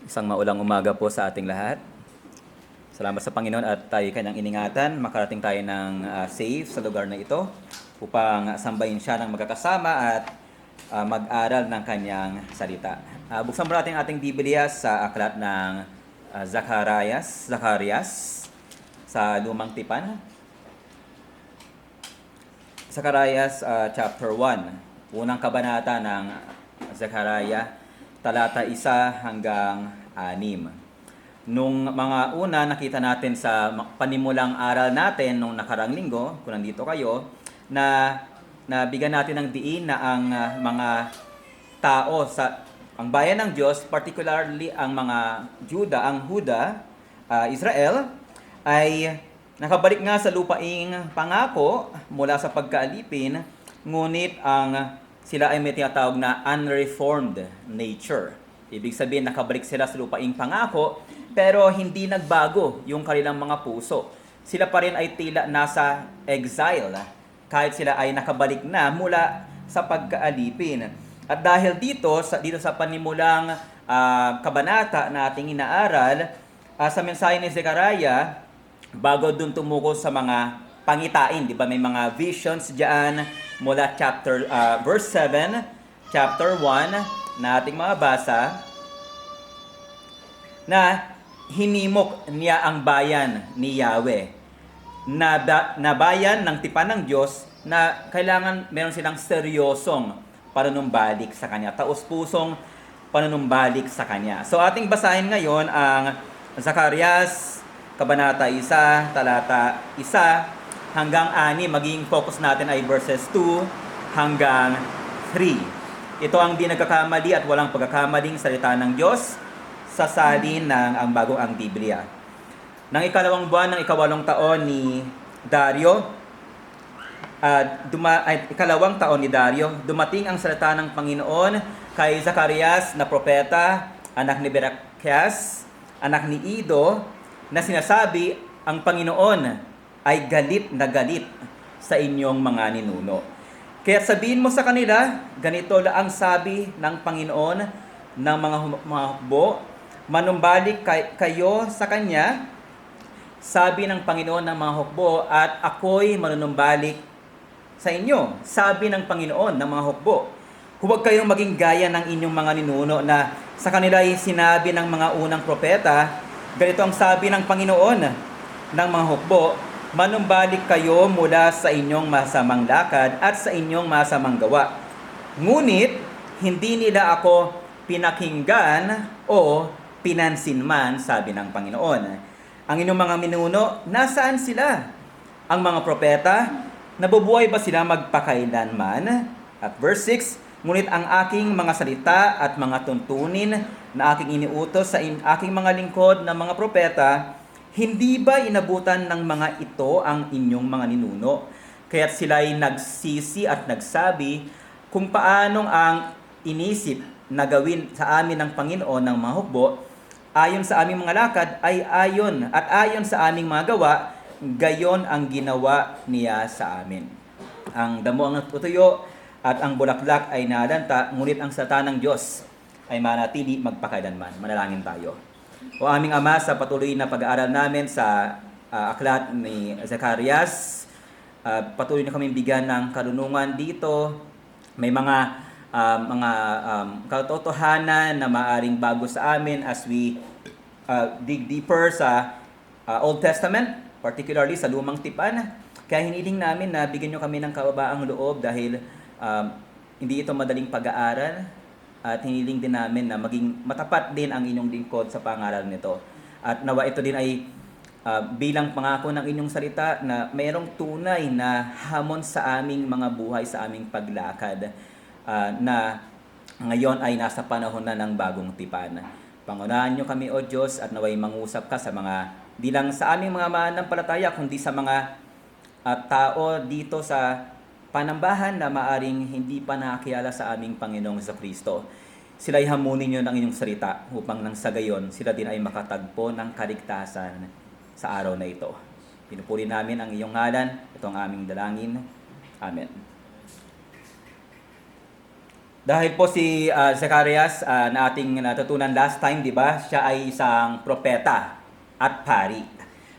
Isang maulang umaga po sa ating lahat. Salamat sa Panginoon at tayo kanyang iningatan. Makarating tayo ng safe sa lugar na ito upang sambahin siya ng magkakasama at mag-aral ng kanyang salita. Buksan mo natin ating Biblia sa aklat ng Zacarias sa Lumang Tipan. Zacarias chapter 1, unang kabanata ng Zacariah, talata 1 hanggang 6. Nung mga una nakita natin sa panimulang aral natin nung nakarang linggo, kung nandito kayo, na nabigyan natin ng diin na ang mga tao sa ang bayan ng Diyos, particularly ang mga Huda, Israel, ay nakabalik nga sa lupaing pangako mula sa pagkaalipin, ngunit sila ay may tinatawag na unreformed nature. Ibig sabihin, nakabalik sila sa lupaing pangako, pero hindi nagbago yung kanilang mga puso. Sila pa rin ay tila nasa exile, kahit sila ay nakabalik na mula sa pagkaalipin. At dahil dito sa panimulang kabanata na ating inaaral, sa mensahe ni Zechariah, bago dun tumuko sa mga pangitain, di ba? May mga visions diyan mula verse 7, chapter 1 na ating mabasa, na hinimok niya ang bayan ni Yahweh, na bayan ng tipan ng Diyos, na kailangan meron silang seryosong panunumbalik sa Kanya, taos-pusong panunumbalik sa Kanya. So ating basahin ngayon ang Zacarias, Kabanata 1, talata 1 hanggang 6. Magiging focus natin ay verses 2 hanggang 3. Ito ang di nagkakamali at walang pagkakamaling salita ng Diyos sa salin ng ang bagong ang Biblia. Nang ikalawang buwan ng ikawalong taon ni Dario, ikalawang taon ni Dario, dumating ang salita ng Panginoon kay Zacarias na propeta, anak ni Berechias, anak ni Ido, na sinasabi, ang Panginoon ay galit na galit sa inyong mga ninuno. Kaya sabihin mo sa kanila, ganito lang ang sabi ng Panginoon ng mga hukbo, manumbalik kayo sa Kanya, sabi ng Panginoon ng mga hukbo, at ako'y manunumbalik sa inyo, sabi ng Panginoon ng mga hukbo. Huwag kayong maging gaya ng inyong mga ninuno na sa kanila ay sinabi ng mga unang propeta, ganito ang sabi ng Panginoon ng mga hukbo, manumbalik kayo mula sa inyong masamang lakad at sa inyong masamang gawa. Ngunit, hindi nila ako pinakinggan o pinansin man, sabi ng Panginoon. Ang inyong mga minuno, nasaan sila? Ang mga propeta, nabubuhay ba sila magpakailanman? At verse 6, ngunit ang aking mga salita at mga tuntunin na aking iniutos sa aking mga lingkod na mga propeta, hindi ba inabutan ng mga ito ang inyong mga ninuno? Kaya't sila'y nagsisi at nagsabi kung paanong ang inisip na gawin sa amin ng Panginoon ng mga hukbo, ayon sa aming mga lakad ay ayon sa aming mga gawa, gayon ang ginawa niya sa amin. Ang damo ang natutuyo at ang bulaklak ay nalanta, ngunit ang salita ng Diyos ay manatili magpakailanman. Manalangin tayo. O aming Ama, sa patuloy na pag-aaral namin sa aklat ni Zacarias, patuloy na kaming bigyan ng karunungan dito. May mga katotohanan na maaring bago sa amin as we dig deeper sa Old Testament, particularly sa Lumang Tipan. Kaya hiniling namin na bigyan nyo kami ng kababaang loob dahil hindi ito madaling pag-aaral, at hiniling din namin na maging matapat din ang inyong lingkod sa pangaral nito. At nawa ito din ay bilang pangako ng inyong salita na mayroong tunay na hamon sa aming mga buhay, sa aming paglakad, na ngayon ay nasa panahon na ng bagong tipan. Pangunahan nyo kami, O Diyos, at naway mangusap ka sa mga, di lang sa aming mga mananampalataya, kundi sa mga tao dito sa panambahan na maaring hindi pa nakakilala sa aming Panginoong Jesucristo. Sila'y hamunin nyo ng inyong salita upang nang sa gayon sila din ay makatagpo ng kaligtasan sa araw na ito. Pinupuri namin ang iyong ngalan, ito ang aming dalangin. Amen. Dahil po si Zacarias na ating natutunan last time, di ba? Siya ay isang propeta at pari.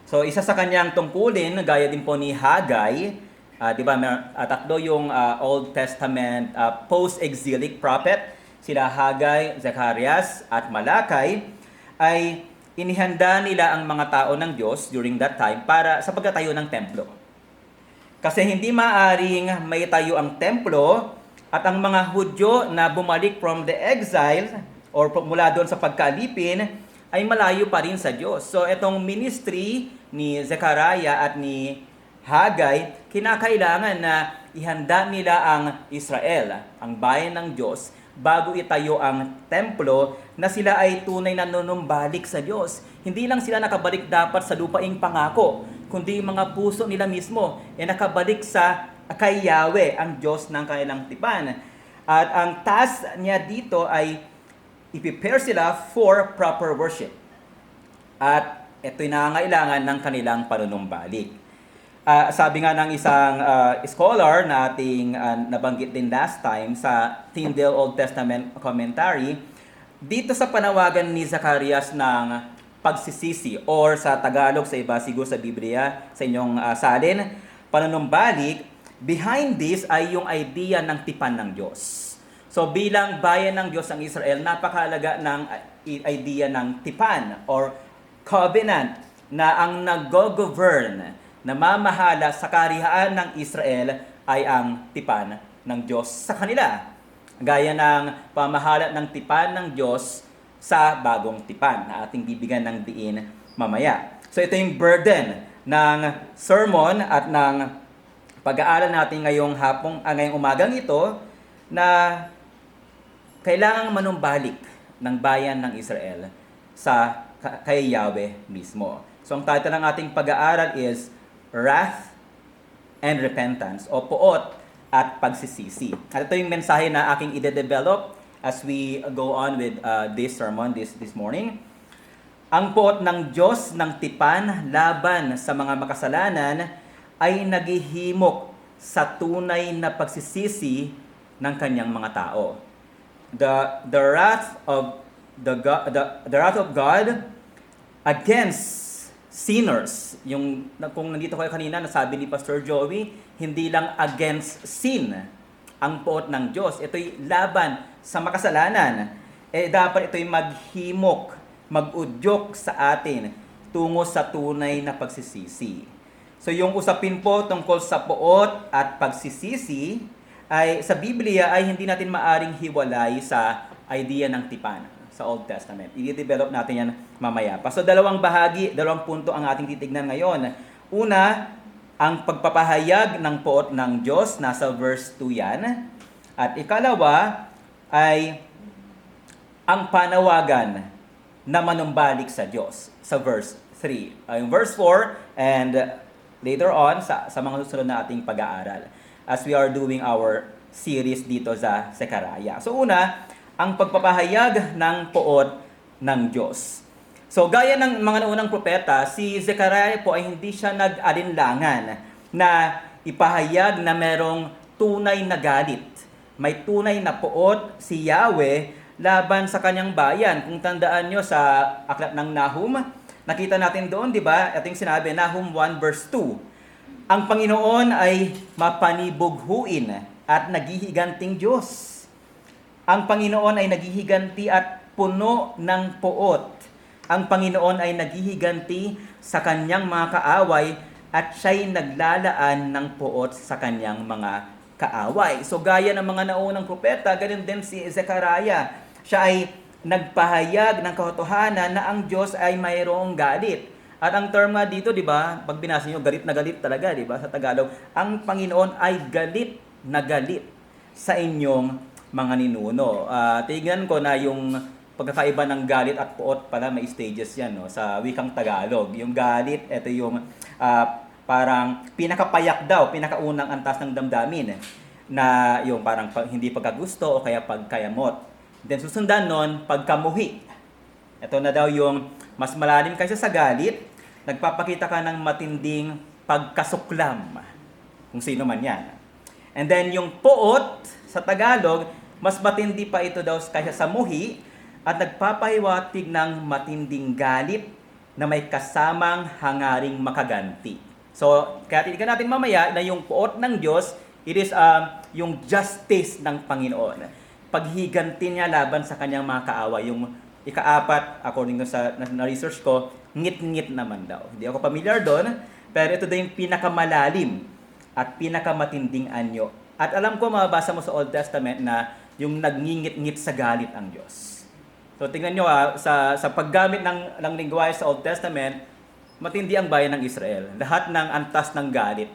So isa sa kanyang tungkulin, gaya din po ni Haggai, di ba? Tatlo yung Old Testament post-exilic prophet, sila Haggai, Zacarias at Malakay, ay inihanda nila ang mga tao ng Diyos during that time para sa pagtatayo ng templo. Kasi hindi maaring may tayo ang templo at ang mga Hudyo na bumalik from the exile or mula doon sa pagkalipin ay malayo pa rin sa Diyos. So itong ministry ni Zechariah at ni Haggai, kinakailangan na ihanda nila ang Israel, ang bayan ng Diyos, bago itayo ang templo na sila ay tunay na nanunumbalik sa Diyos. Hindi lang sila nakabalik dapat sa lupaing pangako, kundi mga puso nila mismo ay nakabalik sa kay Yahweh, ang Diyos ng kanilang tipan. At ang task niya dito ay i-prepare sila for proper worship. At ito'y nangangailangan ng kanilang panunumbalik. Sabi nga ng isang scholar na ating nabanggit din last time sa Tyndale Old Testament Commentary, dito sa panawagan ni Zacarias ng pagsisisi or sa Tagalog, sa iba siguro sa Biblia, sa inyong salin, panunumbalik, behind this ay yung idea ng tipan ng Diyos. So bilang bayan ng Diyos ang Israel, napakahalaga ng idea ng tipan or covenant na ang nag-govern, na mamahala sa karihaan ng Israel ay ang tipan ng Diyos sa kanila. Gaya ng pamahala ng tipan ng Diyos sa bagong tipan na ating bibigyan ng diin mamaya. So ito yung burden ng sermon at ng pag-aaral natin ngayong ngayong umagang ito, na kailangang manumbalik ng bayan ng Israel sa kay Yahweh mismo. So ang title ng ating pag-aaral is Wrath and Repentance, o puot at pagsisisi. At ito yung mensahe na aking ide-develop as we go on with this sermon this morning. Ang puot ng Diyos ng tipan laban sa mga makasalanan ay naghihimok sa tunay na pagsisisi ng kanyang mga tao. The wrath of God against sinners. Yung kung nandito kayo kanina, nasabi ni Pastor Joey, hindi lang against sin ang puot ng Diyos. Ito'y laban sa makasalanan. Dapat ito'y maghimok, mag-udyok sa atin tungo sa tunay na pagsisisi. So yung usapin po tungkol sa puot at pagsisisi ay sa Biblia ay hindi natin maaring hiwalay sa idea ng tipan sa Old Testament. I-develop natin yan mamaya pa. So dalawang punto ang ating titignan ngayon. Una, ang pagpapahayag ng puot ng Diyos, nasa verse 2 yan. At ikalawa ay ang panawagan na manumbalik sa Diyos sa verse 3. Yung verse 4 and later on sa mga susunod na ating pag-aaral as we are doing our series dito sa Zechariah. So una, ang pagpapahayag ng puot ng Diyos. So gaya ng mga naunang propeta, si Zechariah po ay hindi siya nag-alinlangan na ipahayag na merong tunay na galit. May tunay na puot si Yahweh laban sa kanyang bayan. Kung tandaan nyo sa aklat ng Nahum, nakita natin doon, di ba? Ito yung sinabi, Nahum 1 verse 2. Ang Panginoon ay mapanibughuin at naghihiganting Diyos. Ang Panginoon ay naghihiganti at puno ng puot. Ang Panginoon ay naghihiganti sa kanyang mga kaaway at siya'y naglalaan ng puot sa kanyang mga kaaway. So gaya ng mga naunang propeta, ganun din si Zechariah. Siya ay nagpahayag ng katotohanan na ang Diyos ay mayroong galit. At ang term nga dito, di ba, pag binasa nyo, galit na galit talaga, di ba, sa Tagalog, ang Panginoon ay galit na galit sa inyong mga ninuno. Tingnan ko na yung pagkakaiba ng galit at puot pala, may stages yan, no, sa wikang Tagalog. Yung galit, ito yung parang pinakapayak daw, pinakaunang antas ng damdamin, na yung parang hindi pagkagusto o kaya pagkayamot. Then susundan nun, pagkamuhi. Ito na daw yung mas malalim kaysa sa galit, nagpapakita ka ng matinding pagkasuklam, kung sino man yan. And then yung puot sa Tagalog, Mas matindi pa ito daw kaysa sa muhi at nagpapahiwatig ng matinding galit na may kasamang hangaring makaganti. So, kaya titignan natin mamaya na yung puot ng Diyos, it is yung justice ng Panginoon. Paghiganti niya laban sa kanyang mga kaaway. Yung ikaapat, according sa na-research ko, ngit-ngit naman daw. Hindi ako familiar doon, pero ito daw yung pinakamalalim at pinakamatinding anyo. At alam ko, mababasa mo sa Old Testament na yung nagngingit-ngit sa galit ang Diyos. So tingnan nyo sa paggamit ng lingwahe sa Old Testament, matindi ang bayan ng Israel. Lahat ng antas ng galit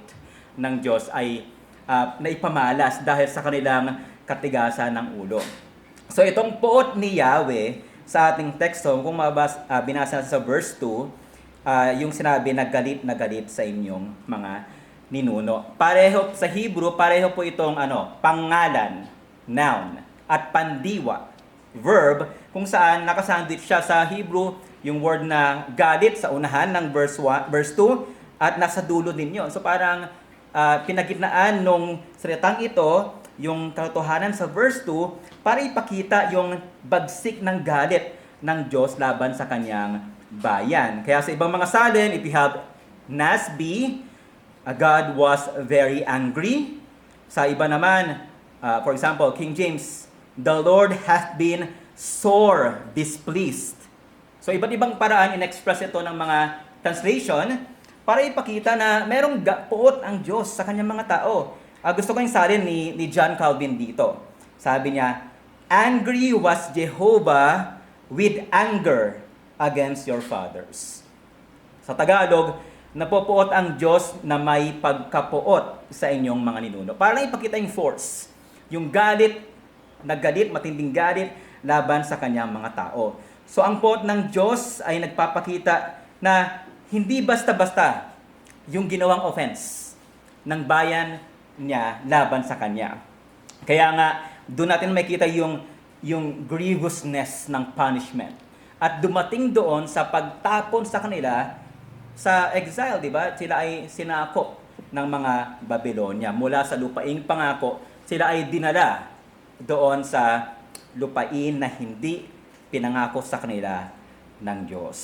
ng Diyos ay naipamalas dahil sa kanilang katigasan ng ulo. So itong puot ni Yahweh sa ating teksto, kung binasa sa verse 2, yung sinabi na galit sa inyong mga ninuno. Pareho sa Hebrew, pareho po itong pangalan, noun, at pandiwa, verb, kung saan nakasandwich siya sa Hebrew yung word na galit sa unahan ng verse 2 at nasa dulo din yun. So parang pinagitnaan nung salitang ito, yung katotohanan sa verse 2 para ipakita yung bagsik ng galit ng Diyos laban sa kanyang bayan. Kaya sa ibang mga salin, if you have Nasby, God was very angry. Sa iba naman, for example, King James, the Lord hath been sore displeased. So iba't ibang paraan in-express ito ng mga translation para ipakita na merong puot ang Diyos sa kanyang mga tao. Gusto ko yung salin ni John Calvin dito. Sabi niya, angry was Jehovah with anger against your fathers. Sa Tagalog, napopuot ang Diyos na may pagkapuot sa inyong mga ninuno. Para lang ipakita yung force, yung galit, matinding galit laban sa kanyang mga tao. So ang puot ng Diyos ay nagpapakita na hindi basta-basta yung ginawang offense ng bayan niya laban sa kanya. Kaya nga, doon natin makita yung grievousness ng punishment. At dumating doon sa pagtapon sa kanila sa exile, di ba? Sila ay sinakop ng mga Babylonia. Mula sa lupaing pangako, sila ay dinala doon sa lupain na hindi pinangako sa kanila ng Diyos.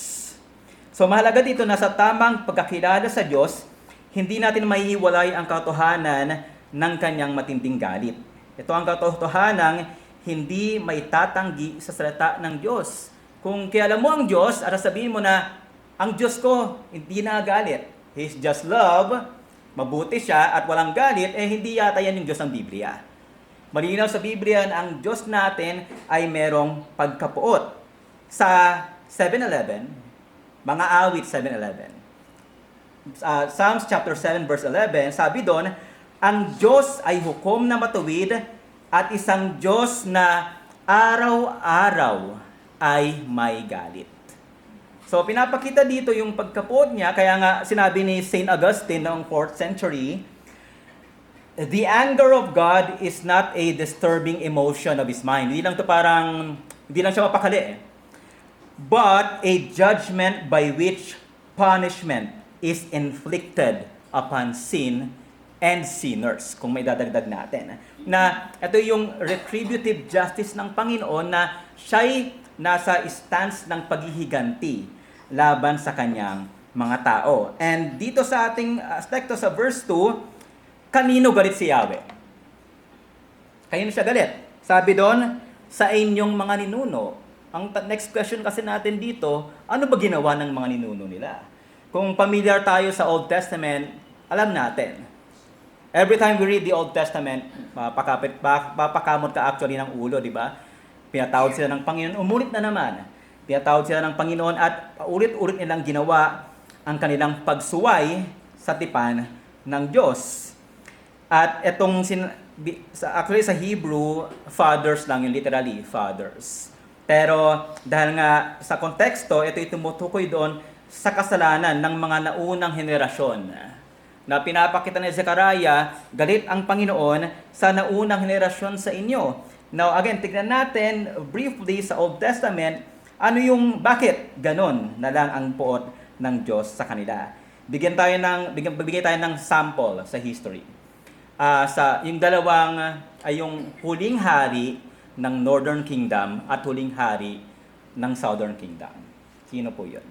So mahalaga dito na sa tamang pagkakilala sa Diyos, hindi natin maihiwalay ang katotohanan ng kanyang matinding galit. Ito ang katotohanan hindi may tatanggi sa salita ng Diyos. Kung kilala mo ang Diyos, at sabihin mo na, ang Diyos ko hindi nagalit. He's just love, mabuti siya, at walang galit, hindi yata yan yung Diyos ng Biblia. Malinaw sa Biblia na ang Diyos natin ay merong pagkapuot. Sa 7-Eleven, mga awit 7-Eleven, Psalms chapter 7 verse 11, sabi doon, ang Diyos ay hukom na matuwid at isang Diyos na araw-araw ay may galit. So pinapakita dito yung pagkapuot niya, kaya nga sinabi ni St. Augustine noong 4th century, the anger of God is not a disturbing emotion of His mind. Hindi lang siya mapakali but a judgment by which punishment is inflicted upon sin and sinners. Kung may dadagdag natin. Na ito yung retributive justice ng Panginoon na siya'y nasa stance ng paghihiganti laban sa kanyang mga tao. And dito sa ating aspekto sa verse 2, kanino galit si Yahweh? Kanino siya galit? Sabi doon, sa inyong mga ninuno. Ang next question kasi natin dito, ano ba ginawa ng mga ninuno nila? Kung familiar tayo sa Old Testament, alam natin. Every time we read the Old Testament, papakamot ka actually ng ulo, di ba? Pinatawag sila ng Panginoon, umulit na naman. Pinatawag sila ng Panginoon at ulit-ulit nilang ginawa ang kanilang pagsuway sa tipan ng Diyos. At itong, actually sa Hebrew, fathers lang yun, literally, fathers. Pero dahil nga sa konteksto, ito tumutukoy doon sa kasalanan ng mga naunang henerasyon. Na pinapakita ni Zechariah, galit ang Panginoon sa naunang henerasyon sa inyo. Now again, tignan natin briefly sa Old Testament, bakit ganon na lang ang puot ng Diyos sa kanila. Bigyan tayo ng sample sa history. Yung huling hari ng Northern Kingdom at huling hari ng Southern Kingdom. Sino po yun?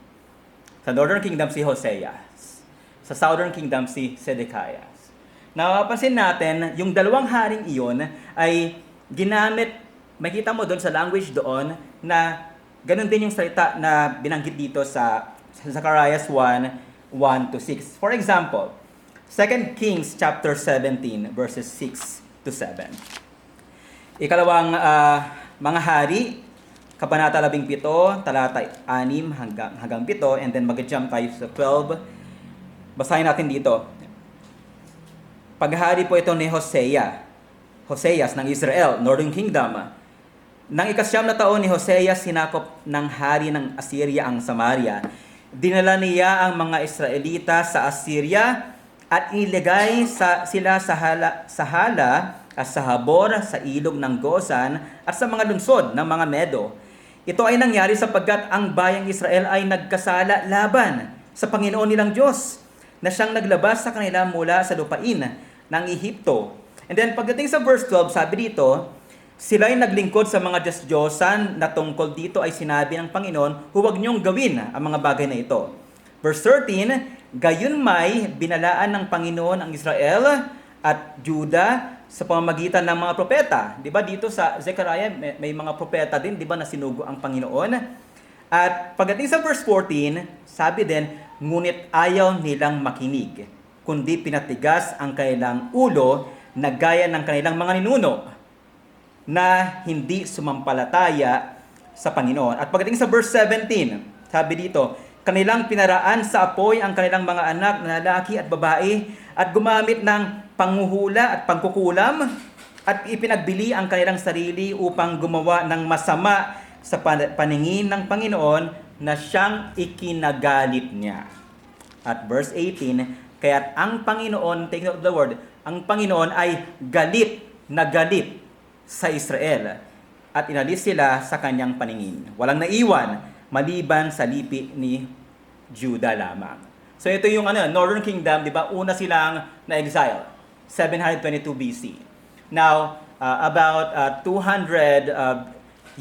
Sa Northern Kingdom si Hoseas. Sa Southern Kingdom si Sedekias. Napapansin natin, yung dalawang haring iyon ay ginamit, makita mo doon sa language doon, na ganun din yung salita na binanggit dito sa Zechariah 1:1-6. For example, 2 Kings chapter 17 verses 6 to 7. Ikalawang mga hari, Kabanata 17, talata 6 hanggang 7, and then mag-jump tayo sa 12. Basahin natin dito. Paghari po ito ni Hoseas ng Israel, Northern Kingdom. Nang ikasyam na taon ni Hoseas, sinakop ng hari ng Assyria ang Samaria. Dinala niya ang mga Israelita sa Assyria at inilagay sila sa Hala at sa Habor, sa ilog ng Gozan at sa mga lungsod ng mga Medo. Ito ay nangyari sapagkat ang bayang Israel ay nagkasala laban sa Panginoon nilang Diyos na siyang naglabas sa kanila mula sa lupain ng Ehipto. And then pagdating sa verse 12, sabi dito, sila ay naglingkod sa mga Diyos-Diyosan na tungkol dito ay sinabi ng Panginoon, huwag niyong gawin ang mga bagay na ito. Verse 13, gayon may binalaan ng Panginoon ang Israel at Juda sa pamamagitan ng mga propeta. Di ba dito sa Zechariah may mga propeta din, di ba, na sinugo ang Panginoon? At pagdating sa verse 14, sabi din, ngunit ayaw nilang makinig, kundi pinatigas ang kanilang ulo na gaya ng kanilang mga ninuno na hindi sumampalataya sa Panginoon. At pagdating sa verse 17, sabi dito, kanilang pinaraan sa apoy ang kanilang mga anak na lalaki at babae at gumamit ng panghuhula at pangkukulam at ipinagbili ang kanilang sarili upang gumawa ng masama sa paningin ng Panginoon na siyang ikinagalit niya. At verse 18, kaya't ang Panginoon, take note of the word, ang Panginoon ay galit na galit sa Israel at inalis sila sa kanyang paningin. Walang naiwan maliban sa lipi ni Judah lamang. So ito yung Northern Kingdom, di ba? Una silang na-exile, 722 BC. Now, about 200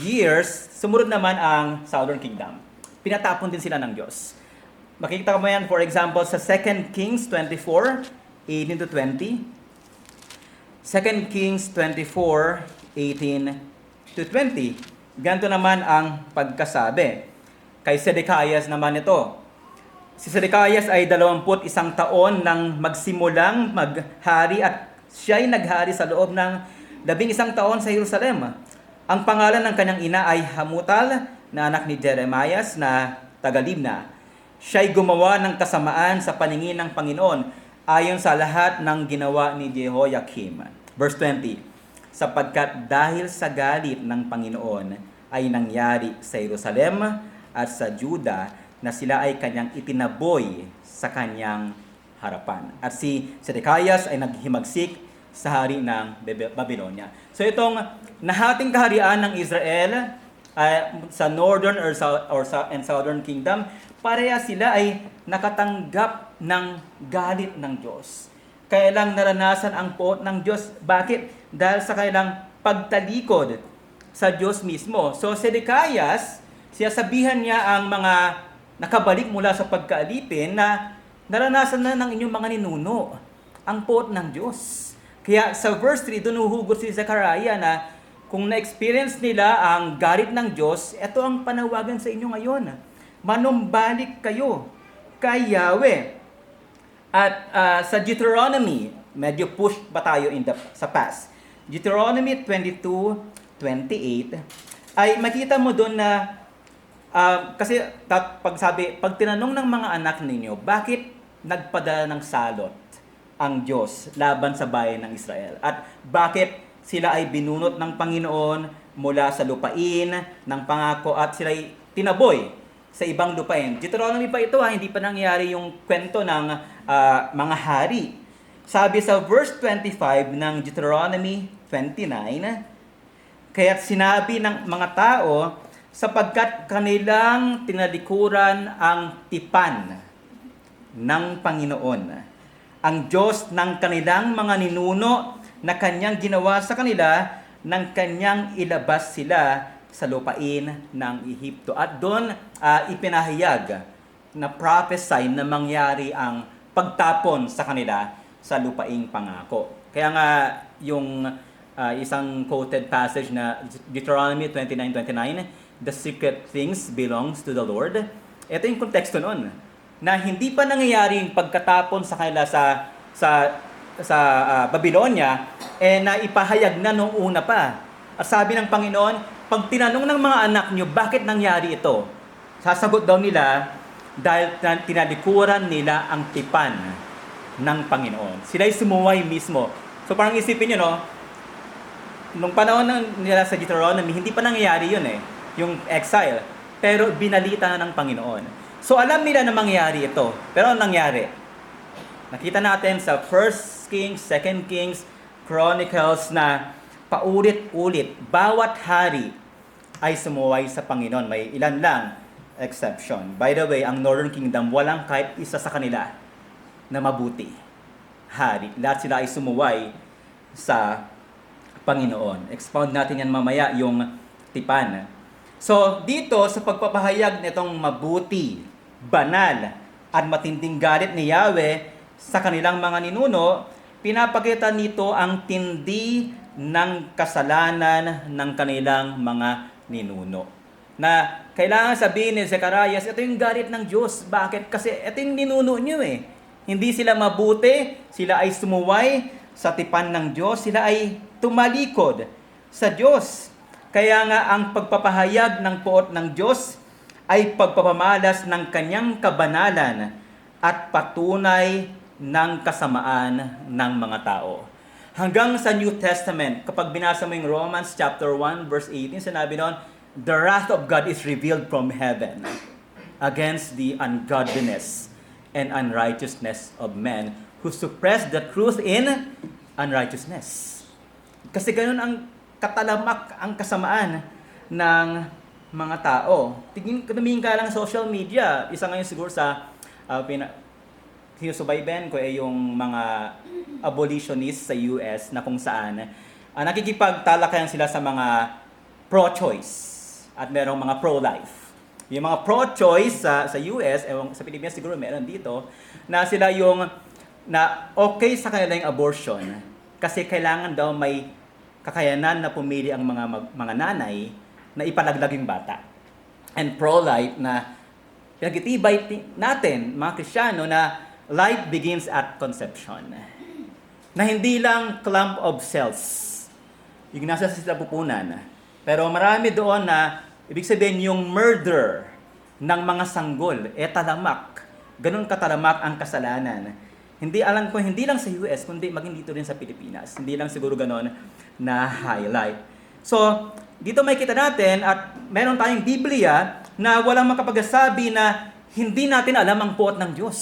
years, sumunod naman ang Southern Kingdom. Pinatapon din sila ng Diyos. Makikita mo yan, for example, sa 2 Kings 24, 18-20. 2 Kings 24, 18-20. Ganito naman ang pagkasabi. Kay Sedekias naman ito. Si Sedekias ay 21 taon nang magsimulang maghari at siya ay naghari sa loob ng 11 taon sa Jerusalem. Ang pangalan ng kanyang ina ay Hamutal, na anak ni Jeremias na taga-Libna. Siya ay gumawa ng kasamaan sa paningin ng Panginoon ayon sa lahat ng ginawa ni Jehoiakim. Verse 20, sapagkat dahil sa galit ng Panginoon ay nangyari sa Jerusalem at sa Juda na sila ay kanyang itinaboy sa kanyang harapan. At si Sedekias ay naghimagsik sa hari ng Babylonia. So itong nahating kaharian ng Israel sa Northern and Southern Kingdom, pareha sila ay nakatanggap ng galit ng Diyos. Kailang naranasan ang puot ng Diyos. Bakit? Dahil sa kailang pagtalikod sa Diyos mismo. So Sedekias, sinasabihan niya ang mga nakabalik mula sa pagkaalipin na naranasan na ng inyong mga ninuno ang puot ng Diyos. Kaya sa verse 3, doon huhugot si Zechariah na kung na-experience nila ang galit ng Diyos, ito ang panawagan sa inyo ngayon. Manumbalik kayo kay Yahweh. At sa Deuteronomy, medyo push pa tayo sa past. Deuteronomy 22:28 ay makita mo doon na kasi pag tinanong ng mga anak ninyo, bakit nagpadala ng salot ang Diyos laban sa bayan ng Israel? At bakit sila ay binunot ng Panginoon mula sa lupain ng pangako at sila ay tinaboy sa ibang lupain? Deuteronomy pa ito, hindi pa nangyari yung kwento ng mga hari. Sabi sa verse 25 ng Deuteronomy 29, kaya't sinabi ng mga tao, sapagkat kanilang tinalikuran ang tipan ng Panginoon, ang Diyos ng kanilang mga ninuno na kanyang ginawa sa kanila nang kanyang ilabas sila sa lupain ng Ehipto. At doon ipinahayag na prophesy na mangyari ang pagtapon sa kanila sa lupaing pangako. Kaya nga yung isang quoted passage na Deuteronomy 29:29, the secret things belongs to the Lord. Ito yung konteksto noon, na hindi pa nangyayari yung pagkatapon sa kanila sa Babylonia, na ipahayag na nung una pa. At sabi ng Panginoon, pag tinanong ng mga anak nyo, bakit nangyari ito? Sasagot daw nila, dahil tinalikuran nila ang tipan ng Panginoon. Sila'y sumuway mismo. So parang isipin nyo, no? Nung panahon nila sa Deuteronomy, hindi pa nangyayari yun yung exile. Pero binalita na ng Panginoon. So alam nila na mangyayari ito. Pero anong nangyari? Nakita natin sa 1 Kings, 2 Kings, Chronicles na paulit-ulit, bawat hari ay sumuway sa Panginoon. May ilan lang exception. By the way, ang Northern Kingdom, walang kahit isa sa kanila na mabuti hari. Lahat sila ay sumuway sa Panginoon. Expound natin yan mamaya, yung tipan. So, dito sa pagpapahayag nitong mabuti, banal, at matinding galit ni Yahweh sa kanilang mga ninuno, pinapakita nito ang tindi ng kasalanan ng kanilang mga ninuno. Na kailangan sabihin ni Zacarias, ito yung galit ng Diyos. Bakit? Kasi ito yung ninuno nyo Hindi sila mabuti, sila ay sumuway sa tipan ng Diyos, sila ay tumalikod sa Diyos. Kaya nga ang pagpapahayag ng puot ng Diyos ay pagpapamalas ng kanyang kabanalan at patunay ng kasamaan ng mga tao. Hanggang sa New Testament, kapag binasa mo yung Romans chapter 1 verse 18, sinabi doon, the wrath of God is revealed from heaven against the ungodliness and unrighteousness of men who suppress the truth in unrighteousness. Kasi ganun ang katalamak, ang kasamaan ng mga tao. Tumingin ka lang sa social media. Isa ngayon siguro sa sinusubaybayan ko yung mga abolitionists sa US na kung saan nakikipagtalakayan sila sa mga pro-choice at merong mga pro-life. Yung mga pro-choice sa US, sa Pilipinas siguro meron dito, na sila yung na okay sa kanila yung abortion kasi kailangan daw may kakayanan na pumili ang mga nanay na ipalaglag yung bata. And pro-life na pinagtitibay natin, mga Kristiyano, na life begins at conception. Na hindi lang clump of cells yung nasa sa pupunan. Pero marami doon na, ibig sabihin yung murder ng mga sanggol, talamak. Ganun katalamak ang kasalanan. Hindi alam ko, hindi lang sa US, kundi maging dito rin sa Pilipinas. Hindi lang siguro ganun na highlight. So, dito may kita natin at meron tayong Biblia na walang makapagsabi na hindi natin alam ang puot ng Diyos.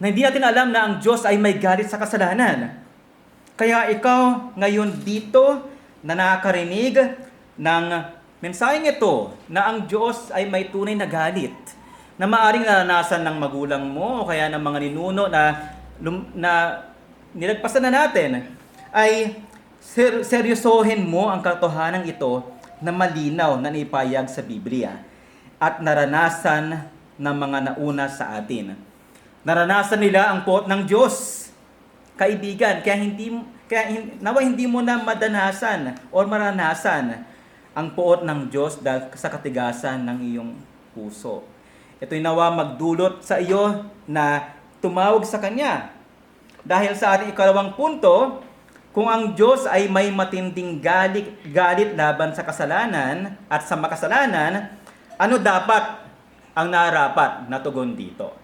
Na hindi natin alam na ang Diyos ay may galit sa kasalanan. Kaya ikaw ngayon dito na nakakarinig ng mensaheng ito na ang Diyos ay may tunay na galit na maaring naranasan ng magulang mo o kaya ng mga ninuno na nilagpasan na natin, ay seryosohin mo ang katotohanan ito na malinaw na naipahayag sa Biblia at naranasan ng mga nauna sa atin. Naranasan nila ang puot ng Diyos. Kaibigan, nawa hindi mo na madanasan o maranasan ang puot ng Diyos dahil sa katigasan ng iyong puso. Ito'y nawa magdulot sa iyo na tumawag sa Kanya. Dahil sa ating ikalawang punto, kung ang Diyos ay may matinding galit laban sa kasalanan at sa makasalanan, ano dapat ang narapat na tugon dito?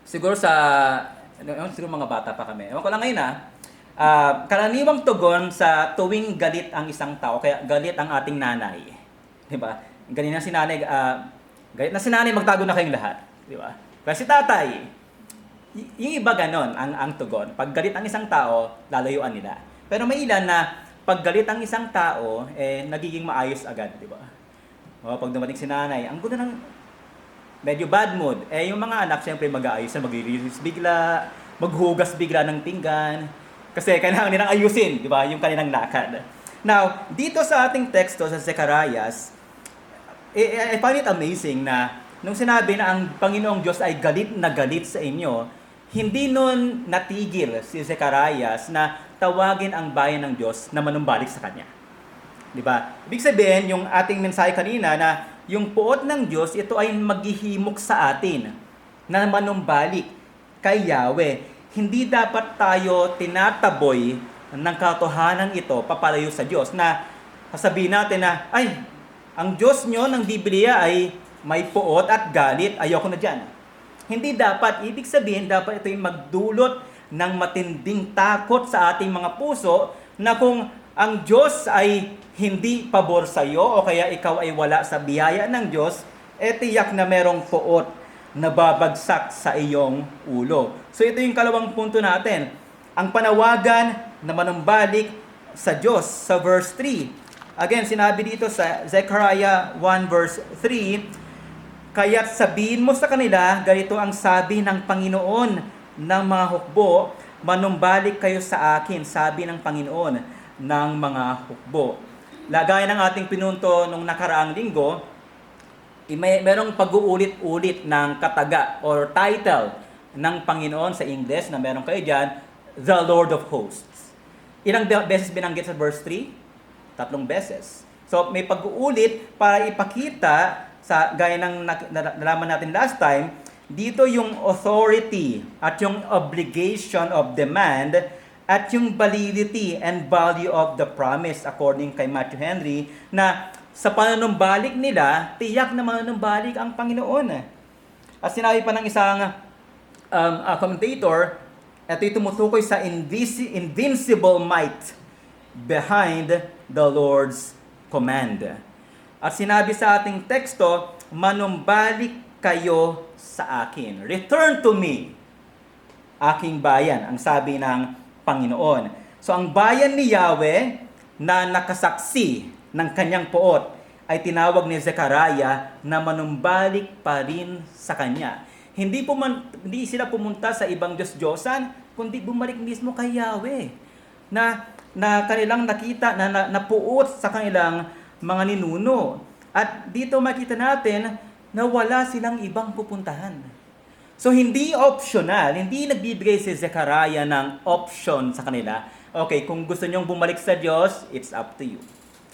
Siguro siguro mga bata pa kami. Ewan ko lang ngayon karaniwang tugon sa tuwing galit ang isang tao, kaya galit ang ating nanay. Di ba? Galit na si nanay, magtago na kayong lahat. Di ba? Kaya si tatay, yung iba ganon ang tugon. Pag galit ang isang tao, lalayuan nila. Pero may ilan na pag galit ang isang tao, nagiging maayos agad. Di ba? O, pag dumating si nanay, ang gusto ng medyo bad mood. Yung mga anak, siyempre mag-aayos na, mag-release bigla, maghugas bigla ng pinggan. Kasi kailangan nilang ayusin, di ba, yung kanilang lakad. Now, dito sa ating teksto sa Zacarias, I find it amazing na nung sinabi na ang Panginoong Diyos ay galit na galit sa inyo, hindi nun natigil si Zacarias na tawagin ang bayan ng Diyos na manumbalik sa Kanya. Di ba? Ibig sabihin, yung ating mensahe kanina na yung puot ng Diyos, ito ay maghihimok sa atin na manumbalik kay Yahweh. Hindi dapat tayo tinataboy ng katotohanan ito papalayo sa Diyos na sasabihin natin na, ay, ang Diyos nyo ng Biblia ay may puot at galit, ayoko na dyan. Hindi dapat, ibig sabihin, dapat ito yung magdulot ng matinding takot sa ating mga puso na kung ang Diyos ay hindi pabor sa iyo o kaya ikaw ay wala sa biyaya ng Diyos, tiyak na merong puot na babagsak sa iyong ulo. So ito yung kalawang punto natin. Ang panawagan na manumbalik sa Diyos sa verse 3. Again, sinabi dito sa Zechariah 1 verse 3, kaya't sabihin mo sa kanila, ganito ang sabi ng Panginoon ng mga hukbo, manumbalik kayo sa akin, sabi ng Panginoon ng mga hukbo. Lagay ng ating pinunto nung nakaraang linggo, merong pag-uulit-ulit ng kataga or title ng Panginoon sa English na meron kayo dyan, The Lord of Hosts. Ilang beses binanggit sa verse 3? 3 beses. So, may pag-uulit para ipakita sa gaya ng nalaman natin last time, dito yung authority at yung obligation of demand at yung validity and value of the promise according kay Matthew Henry na sa pananumbalik nila, tiyak na mananumbalik ang Panginoon. At sinabi pa ng isang commentator, ito'y tumutukoy sa invincible might behind the Lord's command. At sinabi sa ating teksto, manumbalik kayo sa akin. Return to me, aking bayan, ang sabi ng Panginoon. So ang bayan ni Yahweh na nakasaksi ng kanyang puot ay tinawag ni Zechariah na manumbalik pa rin sa kanya. Hindi sila pumunta sa ibang Diyos-Diyosan, kundi bumalik mismo kay Yahweh na kanilang nakita na napuot sa kanilang mga ninuno. At dito makita natin na wala silang ibang pupuntahan. So hindi optional, hindi nagbibigay si Zechariah ng option sa kanila. Okay, kung gusto nyong bumalik sa Diyos, it's up to you.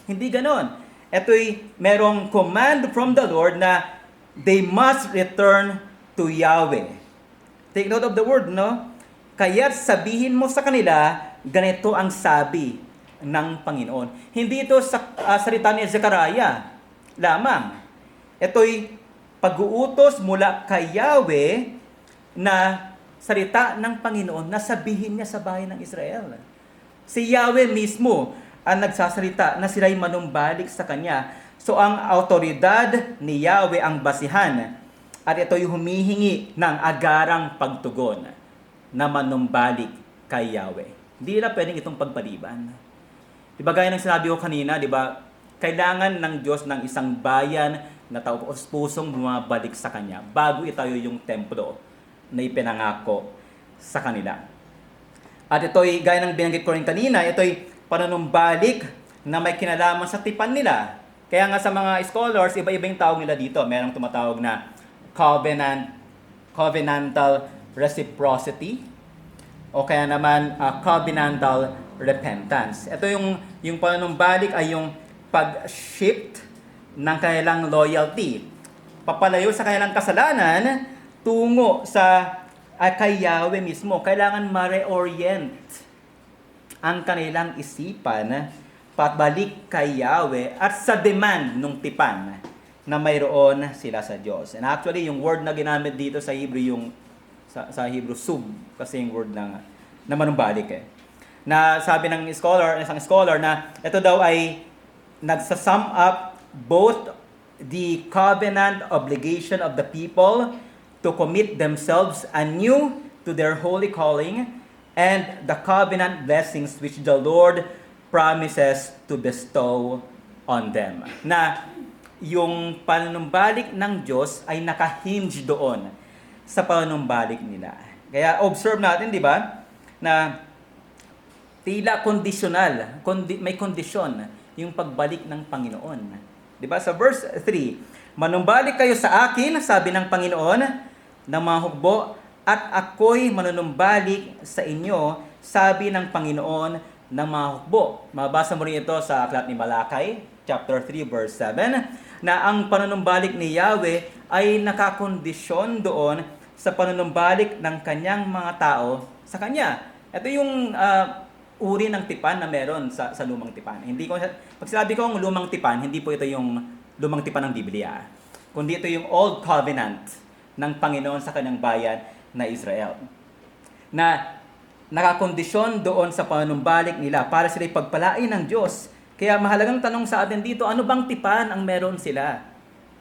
Hindi ganon. Ito'y merong command from the Lord na they must return to Yahweh. Take note of the word, no? Kaya't sabihin mo sa kanila, ganito ang sabi ng Panginoon. Hindi ito sa salita ni Zechariah lamang. Ito'y pag-uutos mula kay Yahweh na salita ng Panginoon na sabihin niya sa bayan ng Israel. Si Yahweh mismo ang nagsasalita na sila'y manumbalik sa Kanya. So ang autoridad ni Yahweh ang basihan at ito'y humihingi ng agarang pagtugon na manumbalik kay Yahweh. Hindi na pwedeng itong pagpaliban. Diba gaya ng sinabi ko kanina, diba, kailangan ng Diyos ng isang bayan na taos-pusong bumabalik sa Kanya bago itayo yung templo na ipinangako sa kanila. At ito'y, gaya ng binanggit ko rin kanina, ito'y panunumbalik na may kinalaman sa tipan nila. Kaya nga sa mga scholars, iba-iba yung tawag nila dito. Merong tumatawag na covenantal reciprocity o kaya naman covenantal repentance. Ito yung panunumbalik ay yung pag-shift ng kanilang loyalty. Papalayo sa kanilang kasalanan tungo sa kay Yahweh mismo. Kailangan ma-reorient ang kanilang isipan pabalik kay Yahweh at sa demand ng tipan na mayroon sila sa Diyos. And actually, yung word na ginamit dito sa Hebrew, sa Hebrew, sub, kasi yung word na manumbalik Na sabi ng isang scholar na ito daw ay nagsasum up both the covenant obligation of the people to commit themselves anew to their holy calling and the covenant blessings which the Lord promises to bestow on them. Na yung panunumbalik ng Diyos ay nakahinge doon sa panunumbalik nila. Kaya observe natin, di ba, na tila kondisyonal, may kondisyon yung pagbalik ng Panginoon. 'Di ba? Sa verse 3, manumbalik kayo sa akin, sabi ng Panginoon, ng mga hukbo, at ako'y manunumbalik sa inyo, sabi ng Panginoon ng mga hukbo. Mabasa mo rin ito sa aklat ni Malakay, chapter 3, verse 7, na ang panunumbalik ni Yahweh ay nakakondisyon doon sa panunumbalik ng kanyang mga tao sa kanya. Ito yung uri ng tipan na meron sa lumang tipan. Hindi ko, pag sinabi kong lumang tipan, hindi po ito yung lumang tipan ng Biblia, kundi ito yung Old Covenant ng Panginoon sa kanyang bayan na Israel, na nakakondisyon doon sa panunumbalik nila para sila ipagpalain ng Diyos. Kaya mahalagang tanong sa atin dito, ano bang tipan ang meron sila?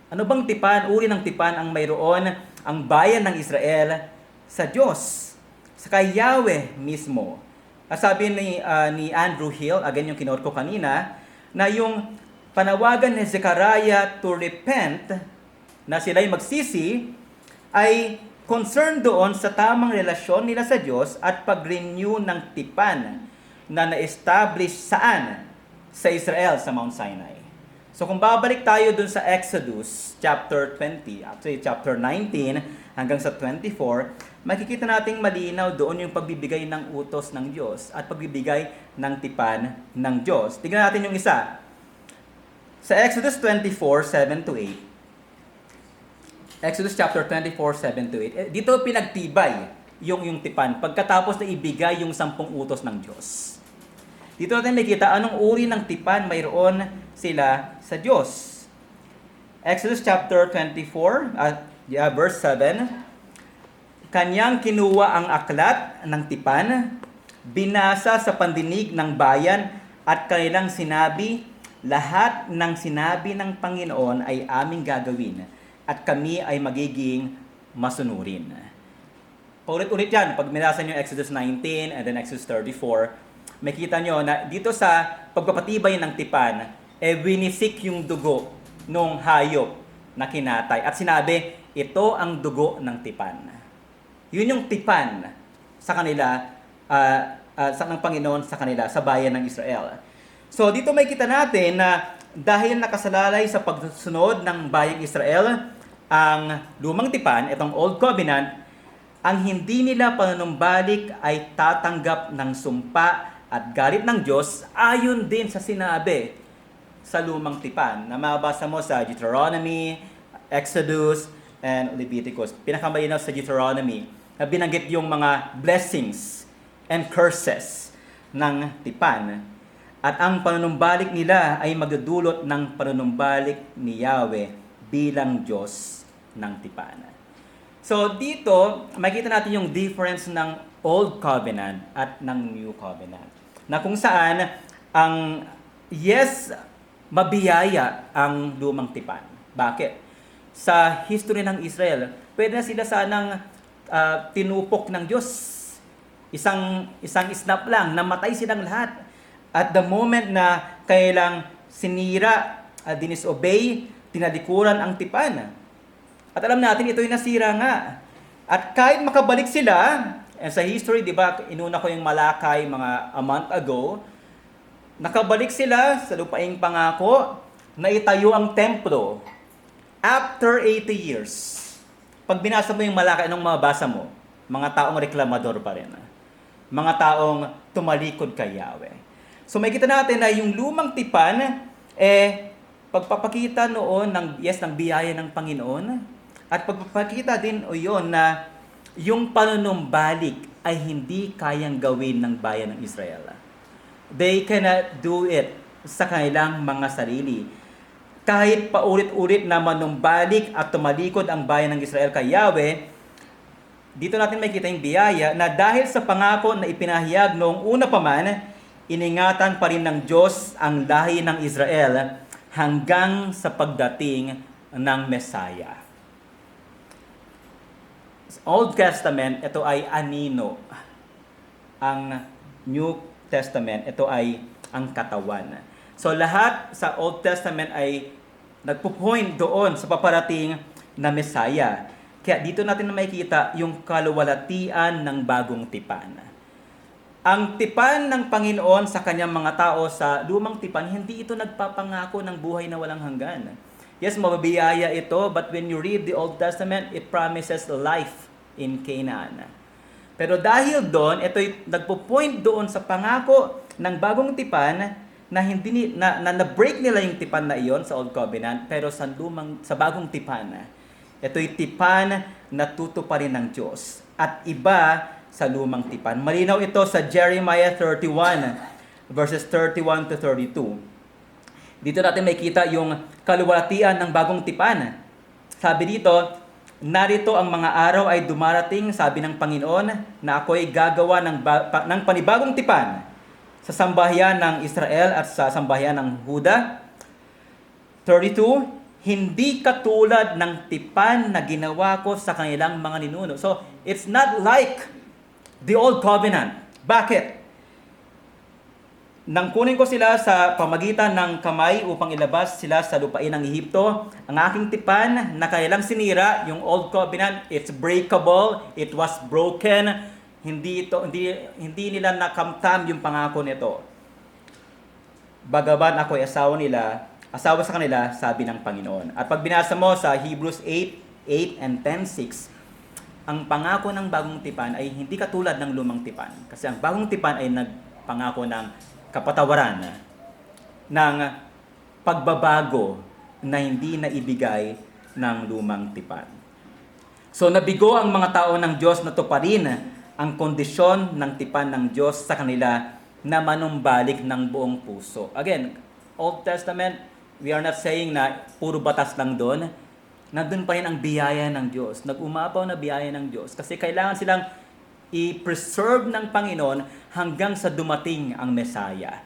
Ano bang tipan, uri ng tipan ang mayroon ang bayan ng Israel sa Diyos, sa kay Yahweh mismo? Sabi ni Andrew Hill, again yung kinote ko kanina, na yung panawagan ni Zechariah to repent, na sila'y magsisi, ay concern doon sa tamang relasyon nila sa Diyos at pag-renew ng tipan na na-establish saan? Sa Israel, sa Mount Sinai. So kung babalik tayo dun sa Exodus chapter 20, actually chapter 19 hanggang sa 24, makikita nating malinaw doon yung pagbibigay ng utos ng Diyos at pagbibigay ng tipan ng Diyos. Tingnan natin yung isa. Sa Exodus 24, 7 to 8. Exodus chapter 24, 7 to 8. Dito pinagtibay yung tipan pagkatapos na ibigay yung 10 utos ng Diyos. Dito natin makita anong uri ng tipan mayroon sila sa Diyos. Exodus chapter 24, verse 7. Kanyang kinuha ang aklat ng tipan, binasa sa pandinig ng bayan at kanilang sinabi, lahat ng sinabi ng Panginoon ay aming gagawin at kami ay magiging masunurin. Paulit-ulit yan. Pag minasa nyo Exodus 19 and then Exodus 34, makita nyo na dito sa pagpapatibay ng tipan, winisik yung dugo ng hayop na kinatay. At sinabi, ito ang dugo ng tipan. Yun yung tipan sa kanila, sa ng Panginoon sa kanila, sa bayan ng Israel. So dito makita natin na dahil nakasalalay sa pagsunod ng bayang Israel, ang lumang tipan, itong Old Covenant, ang hindi nila panunumbalik ay tatanggap ng sumpa at galit ng Diyos ayon din sa sinabi sa lumang tipan na mabasa mo sa Deuteronomy, Exodus, and Leviticus. Pinakamalinaw sa Deuteronomy na binanggit yung mga blessings and curses ng tipan. At ang panunumbalik nila ay magdudulot ng panunumbalik ni Yahweh bilang Diyos ng tipan. So dito, makikita natin yung difference ng Old Covenant at ng New Covenant. Na kung saan, mabiyaya ang lumang tipan. Bakit? Sa history ng Israel, pwede na sila sanang tinupok ng Diyos. Isang snap lang, namatay silang lahat. At the moment na kailang sinira, dinisobey, tinalikuran ang tipan. At alam natin, ito'y nasira nga. At kahit makabalik sila, sa history, di ba, inuna ko yung Malakay a month ago, nakabalik sila sa lupaing pangako na itayo ang templo after 80 years. Pag binasa mo yung Malakay, anong mabasa mo? Mga taong reklamador pa rin. Mga taong tumalikod kay Yahweh. So makikita natin na yung lumang tipan, pagpapakita noon ng biyaya ng Panginoon, at pagpapakita din yun na yung panunumbalik ay hindi kayang gawin ng bayan ng Israel. They cannot do it sa kanilang mga sarili. Kahit paulit-ulit na manumbalik at tumalikod ang bayan ng Israel kay Yahweh, dito natin makikita yung biyaya na dahil sa pangako na ipinahayag noong una pa man, iningatan pa rin ng Diyos ang lahi ng Israel hanggang sa pagdating ng Messiah. Old Testament, ito ay anino. Ang New Testament, ito ay ang katawan. So lahat sa Old Testament ay nagpo-point doon sa paparating na Messiah. Kaya dito natin na makikita yung kaluwalhatian ng bagong tipan. Ang tipan ng Panginoon sa kanyang mga tao sa lumang tipan, hindi ito nagpapangako ng buhay na walang hanggan. Yes, mababiyaya ito, but when you read the Old Testament, it promises life in Canaan. Pero dahil doon, ito'y nagpo-point doon sa pangako ng bagong tipan na hindi na-break nila yung tipan na iyon sa Old Covenant, pero sa bagong tipan, ito'y tipan na tutuparin ng Diyos at iba sa lumang tipan. Malinaw ito sa Jeremiah 31 verses 31 to 32. Dito natin makita yung kaluwalhatian ng bagong tipan. Sabi dito, narito ang mga araw ay dumarating, sabi ng Panginoon, na ako'y gagawa ng panibagong tipan sa sambahayan ng Israel at sa sambahayan ng Huda. 32, hindi katulad ng tipan na ginawa ko sa kanilang mga ninuno. So, it's not like the Old Covenant. Bakit? Nang kunin ko sila sa pamagitan ng kamay upang ilabas sila sa lupain ng Ehipto, ang aking tipan na kailang sinira, yung Old Covenant, it's breakable, it was broken, hindi nila nakamtam yung pangako nito. Bagaman ako'y asawa sa kanila, sabi ng Panginoon. At pag binasa mo sa Hebrews 8 and 10:6, ang pangako ng bagong tipan ay hindi katulad ng lumang tipan. Kasi ang bagong tipan ay nagpangako ng kapatawaran, ng pagbabago na hindi na ibigay ng lumang tipan. So nabigo ang mga tao ng Diyos na tuparin ang kondisyon ng tipan ng Diyos sa kanila na manumbalik ng buong puso. Again, Old Testament, we are not saying na puro batas lang doon. Nandun pa rin ang biyaya ng Diyos. Nag-umapaw na biyaya ng Diyos. Kasi kailangan silang i-preserve ng Panginoon hanggang sa dumating ang Mesaya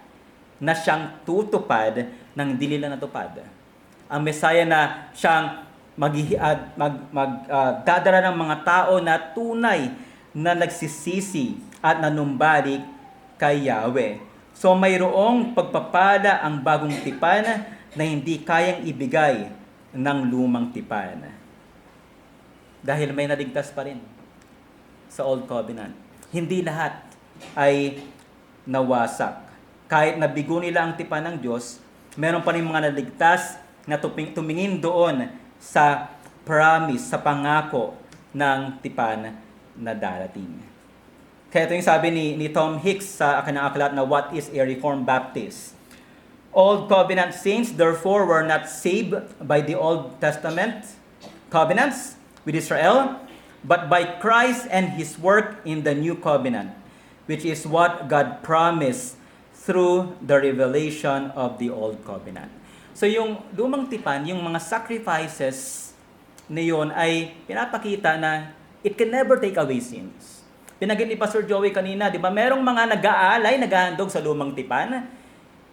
na siyang tutupad ng hindi nila natupad. Ang Mesaya na siyang magdadala ng mga tao na tunay na nagsisisi at nanumbalik kay Yahweh. So mayroong pagpapala ang bagong tipan na hindi kayang ibigay ng lumang tipan. Dahil may naligtas pa rin sa Old Covenant. Hindi lahat ay nawasak. Kahit nabigo nila ang tipan ng Diyos, meron pa rin mga naligtas na tumingin doon sa promise, sa pangako ng tipan na darating. Kaya ito yung sabi ni Tom Hicks sa kanyang aklat na What is a Reformed Baptist? Old Covenant saints, therefore, were not saved by the Old Testament covenants with Israel, but by Christ and His work in the New Covenant, which is what God promised through the revelation of the Old Covenant. So yung lumang tipan, yung mga sacrifices na yun ay pinapakita na it can never take away sins. Pinagin ni Pastor Joey kanina, di ba? Merong mga nag-aalay, naghahandog sa lumang tipan.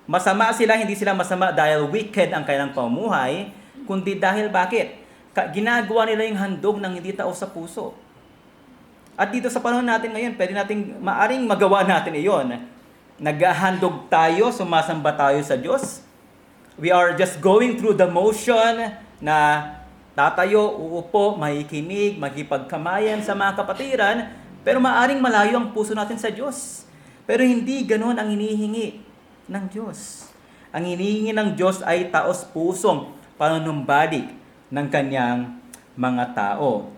Masama sila, hindi sila masama dahil wicked ang kanilang pamumuhay, kundi dahil bakit? Ginagawa nila yung handog ng hindi tao sa puso. At dito sa panahon natin ngayon, maaring magawa natin iyon. Naghahandog tayo, sumasamba tayo sa Diyos. We are just going through the motion na tatayo, uupo, makikinig, makipagkamayan sa mga kapatiran, pero maaring malayo ang puso natin sa Diyos. Pero hindi ganoon ang hinihingi ng Diyos. Ang hinihingi ng Diyos ay taos-pusong panunumbalik ng kanyang mga tao.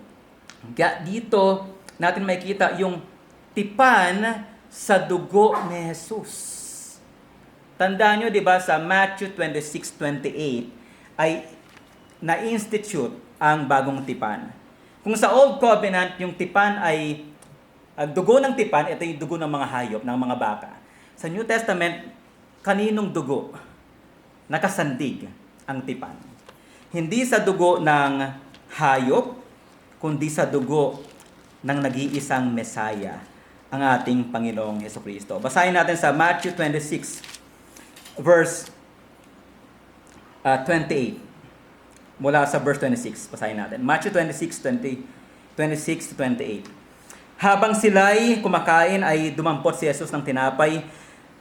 Kaya dito natin makikita yung tipan sa dugo ni Jesus. Tandaan nyo, di ba, sa Matthew 26:28 ay na-institute ang bagong tipan. Kung sa Old Covenant, yung tipan ay, ang dugo ng tipan, ito yung dugo ng mga hayop, ng mga baka. Sa New Testament, kaninong dugo nakasandig ang tipan? Hindi sa dugo ng hayop, kundi sa dugo ng nag-iisang Mesaya, ang ating Panginoong Hesukristo. Basahin natin sa Matthew 26, verse 28. Mula sa verse 26, basahin natin. Matthew 26 to 28. Habang sila'y kumakain ay dumampot si Jesus ng tinapay,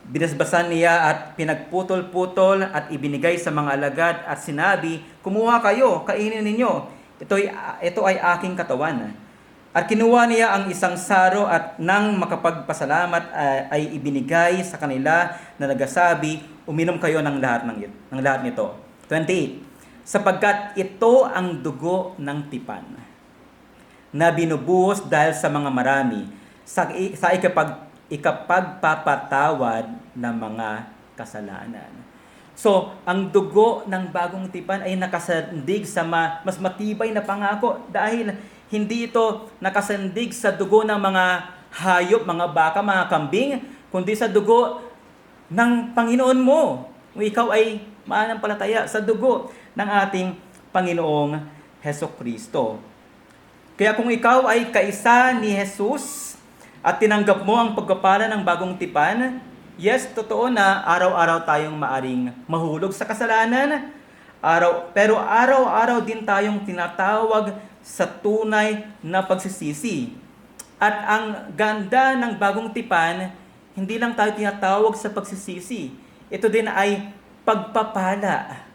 binasbasan niya at pinagputol-putol at ibinigay sa mga alagad at sinabi, "Kumuha kayo, kainin ninyo. Ito ay aking katawan." At kinuha niya ang isang saro at nang makapagpasalamat ay ibinigay sa kanila na nagsasabi, uminom kayo ng lahat nito. 28. Sapagkat ito ang dugo ng tipan na binubuhos dahil sa mga marami sa ikapagpapatawad ng mga kasalanan. So, ang dugo ng bagong tipan ay nakasandig sa mas matibay na pangako dahil hindi ito nakasandig sa dugo ng mga hayop, mga baka, mga kambing, kundi sa dugo ng Panginoon mo. Kung ikaw ay mananampalataya sa dugo ng ating Panginoong Hesukristo. Kaya kung ikaw ay kaisa ni Jesus at tinanggap mo ang pagpapala ng bagong tipan, yes, totoo na araw-araw tayong maaring mahulog sa kasalanan, pero araw-araw din tayong tinatawag sa tunay na pagsisisi. At ang ganda ng bagong tipan, hindi lang tayo tinatawag sa pagsisisi. Ito din ay pagpapala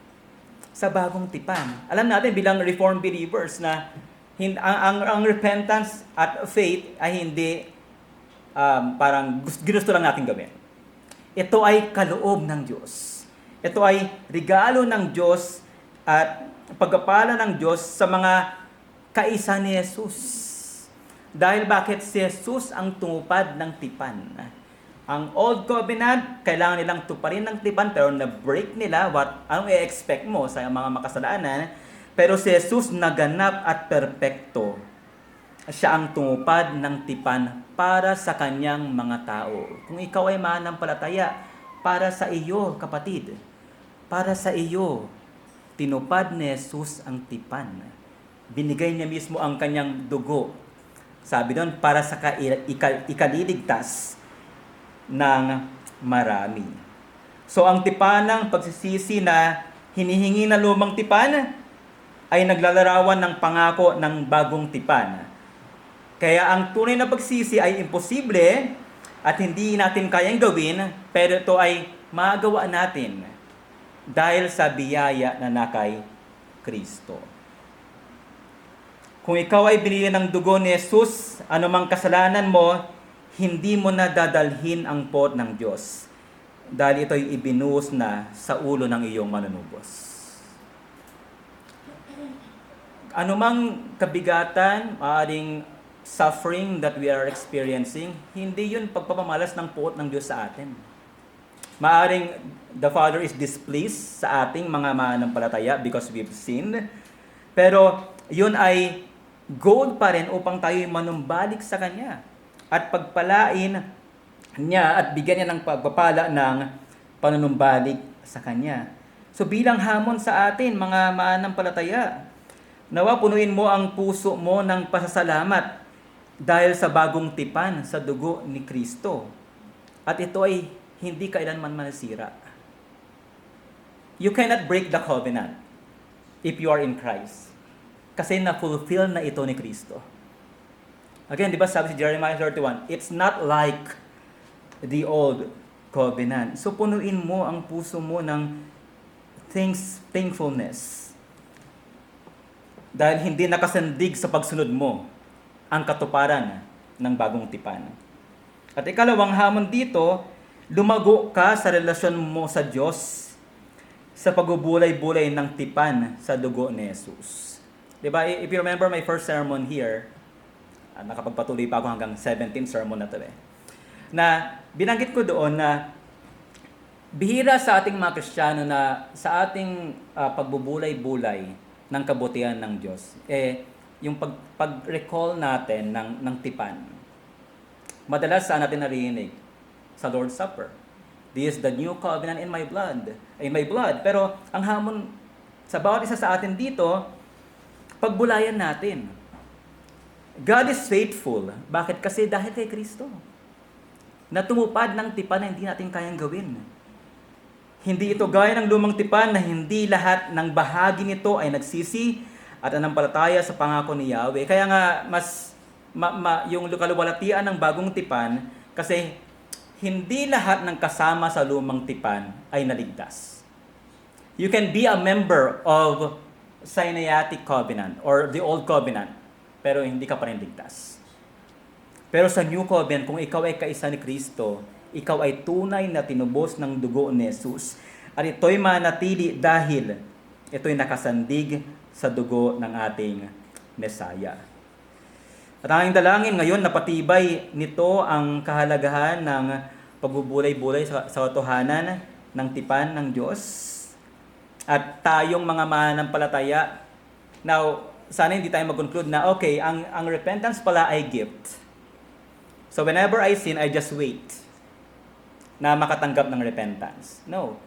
sa bagong tipan. Alam natin bilang Reformed believers na ang repentance at faith ay hindi parang ginusto lang natin gawin. Ito ay kaloob ng Diyos. Ito ay regalo ng Diyos at pagpapala ng Diyos sa mga kaisa ni Jesus. Dahil bakit si Jesus ang tumupad ng tipan? Ang Old Covenant, kailangan nilang tuparin ng tipan pero na-break nila. Anong i-expect mo sa mga makasalanan? Pero si Jesus naganap at perpekto. Siya ang tumupad ng tipan para sa kanyang mga tao. Kung ikaw ay mananampalataya, para sa iyo, kapatid, para sa iyo, tinupad ni Jesus ang tipan. Binigay niya mismo ang kanyang dugo. Sabi doon, para sa ikaliligtas ng marami. So ang tipan ng pagsisisi na hinihingi na lumang tipan ay naglalarawan ng pangako ng bagong tipan. Kaya ang tunay na pagsisi ay imposible at hindi natin kayang gawin, pero ito ay magawa natin dahil sa biyaya na nakay Kristo. Kung ikaw ay binili ng dugo ni Jesus, anumang kasalanan mo, hindi mo na dadalhin ang pot ng Diyos dahil ito'y ibinuhos na sa ulo ng iyong manunubos. Anumang kabigatan, maaring suffering that we are experiencing, hindi yun pagpapamalas ng pot ng Diyos sa atin. Maaring the Father is displeased sa ating mga mananampalataya because we've sinned, pero yun ay gold pa rin upang tayo'y manumbalik sa Kanya at pagpalain niya at bigyan niya ng pagpapala ng panunumbalik sa Kanya. So bilang hamon sa atin, mga mananampalataya, nawa punuin mo ang puso mo ng pasasalamat dahil sa bagong tipan sa dugo ni Kristo. At ito ay hindi kailanman masira. You cannot break the covenant if you are in Christ. Kasi na-fulfill na ito ni Kristo. Again, di ba sabi si Jeremiah 31, it's not like the old covenant. So punuin mo ang puso mo ng thankfulness. Dahil hindi nakasandig sa pagsunod mo ang katuparan ng bagong tipan. At ikalawang hamon dito, lumago ka sa relasyon mo sa Diyos sa pagbubulay-bulay ng tipan sa dugo ni Jesus. Diba? If you remember my first sermon here, nakapagpatuloy pa ako hanggang 17th sermon na ito na binanggit ko doon na bihira sa ating mga Kristiyano na sa ating pagbubulay-bulay ng kabutihan ng Diyos, yung pag-recall natin ng tipan. Madalas saan natin narinig? Sa Lord's Supper. This is the new covenant in my blood. Pero ang hamon sa bawat isa sa atin dito, pagbulayan natin. God is faithful. Bakit? Kasi dahil kay Kristo. Na tumupad ng tipan na hindi natin kayang gawin. Hindi ito gaya ng lumang tipan na hindi lahat ng bahagi nito ay nagsisi at anampalataya sa pangako ni Yahweh. Kaya nga, yung kaluwalhatian ng bagong tipan, kasi hindi lahat ng kasama sa lumang tipan ay naligtas. You can be a member of Sinaitic Covenant or the Old Covenant. pero hindi ka pa rin ligtas. Pero sa New Covenant, kung ikaw ay kaisa ni Kristo, ikaw ay tunay na tinubos ng dugo ni Jesus. At ito'y manatili dahil ito'y nakasandig sa dugo ng ating Mesaya. At ang dalangin ngayon, napatibay nito ang kahalagahan ng pagbubulay-bulay sa katotohanan ng tipan ng Diyos. At tayong mga mananampalataya, now, sana hindi tayo mag-conclude na, okay, ang repentance pala ay gift. So whenever I sin, I just wait na makatanggap ng repentance. No.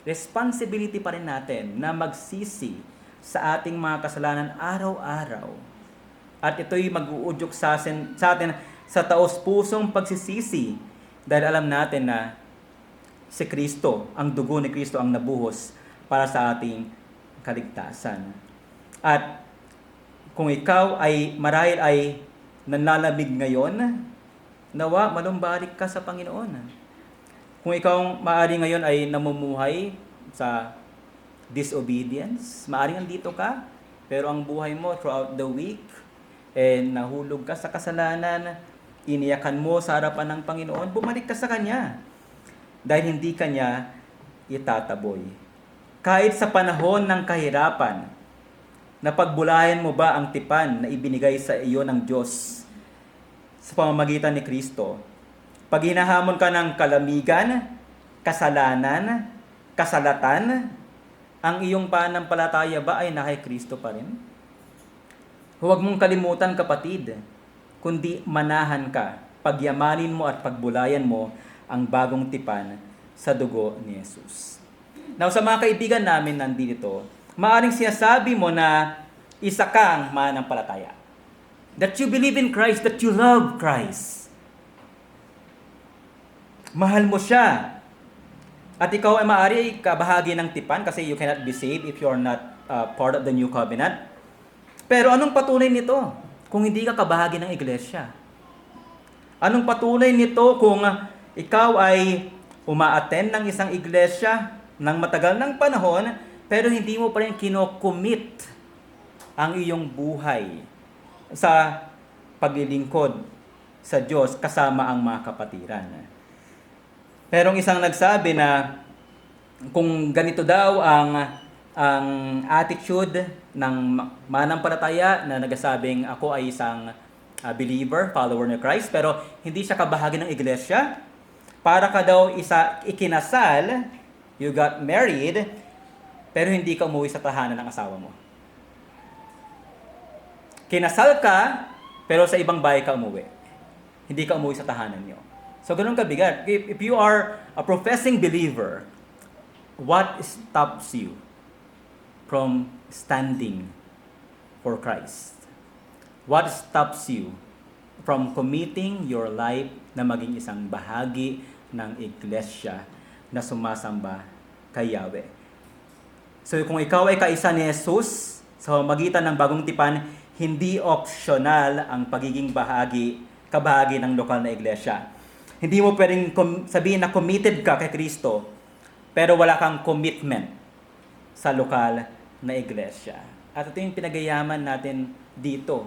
Responsibility pa rin natin na magsisi sa ating mga kasalanan araw-araw. At ito'y mag-uudyok sa atin sa taos-pusong pagsisisi dahil alam natin na si Kristo, ang dugo ni Kristo ang nabuhos para sa ating kaligtasan. At kung ikaw ay marahil ay nanlalamig ngayon, nawa malumbalik ka sa Panginoon. Kung ikaw maaari ngayon ay namumuhay sa disobedience, maaari nandito ka, pero ang buhay mo throughout the week, nahulog ka sa kasalanan, iniyakan mo sa harapan ng Panginoon, bumalik ka sa Kanya. Dahil hindi Kanya itataboy. Kahit sa panahon ng kahirapan, napagbulayan mo ba ang tipan na ibinigay sa iyo ng Diyos sa pamamagitan ni Kristo? Pag hinahamon ka ng kalamigan, kasalanan, kasalatan, ang iyong pananampalataya ba ay na kay Kristo pa rin? Huwag mong kalimutan, kapatid, kundi manahan ka, pagyamanin mo at pagbulayan mo ang bagong tipan sa dugo ni Jesus. Now, sa mga kaibigan namin nandito, maaring sinasabi mo na isa kang mananampalataya. That you believe in Christ, that you love Christ. Mahal mo siya. At ikaw ay maaari kabahagi ng tipan kasi you cannot be saved if you are not part of the new covenant. Pero anong patunay nito kung hindi ka kabahagi ng iglesia? Anong patunay nito kung ikaw ay uma-attend ng isang iglesia ng matagal ng panahon pero hindi mo pa rin kinocommit ang iyong buhay sa paglilingkod sa Diyos kasama ang mga kapatiran? Merong isang nagsabi na kung ganito daw ang attitude ng mananampalataya na nagsasabing ako ay isang believer, follower ni Christ, pero hindi siya kabahagi ng iglesia, para ka daw ikinasal, you got married, pero hindi ka umuwi sa tahanan ng asawa mo. Kinasal ka, pero sa ibang bahay ka umuwi. Hindi ka umuwi sa tahanan niyo. So, ganun kabigat. If you are a professing believer, what stops you from standing for Christ? What stops you from committing your life na maging isang bahagi ng iglesia na sumasamba kay Yahweh? So, kung ikaw ay kaisa ni Jesus, sa magitan ng bagong tipan, hindi optional ang pagiging kabahagi ng lokal na iglesia. Hindi mo pwedeng sabihin na committed ka kay Kristo, pero wala kang commitment sa lokal na iglesia. At ito yung pinagayaman natin dito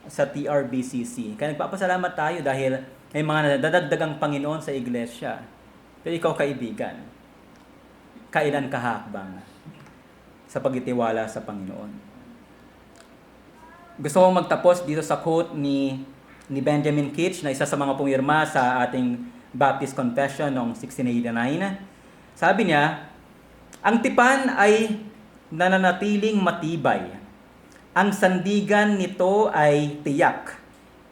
sa TRBCC. Kaya nagpapasalamat tayo dahil may mga nadadagdag ang Panginoon sa iglesia. Pero ikaw, kaibigan, kailan ka hakbang sa pagtitiwala sa Panginoon? Gusto kong magtapos dito sa quote ni Benjamin Keach na isa sa mga pumirma sa ating Baptist Confession noong 1689. Sabi niya, ang tipan ay nananatiling matibay. Ang sandigan nito ay tiyak.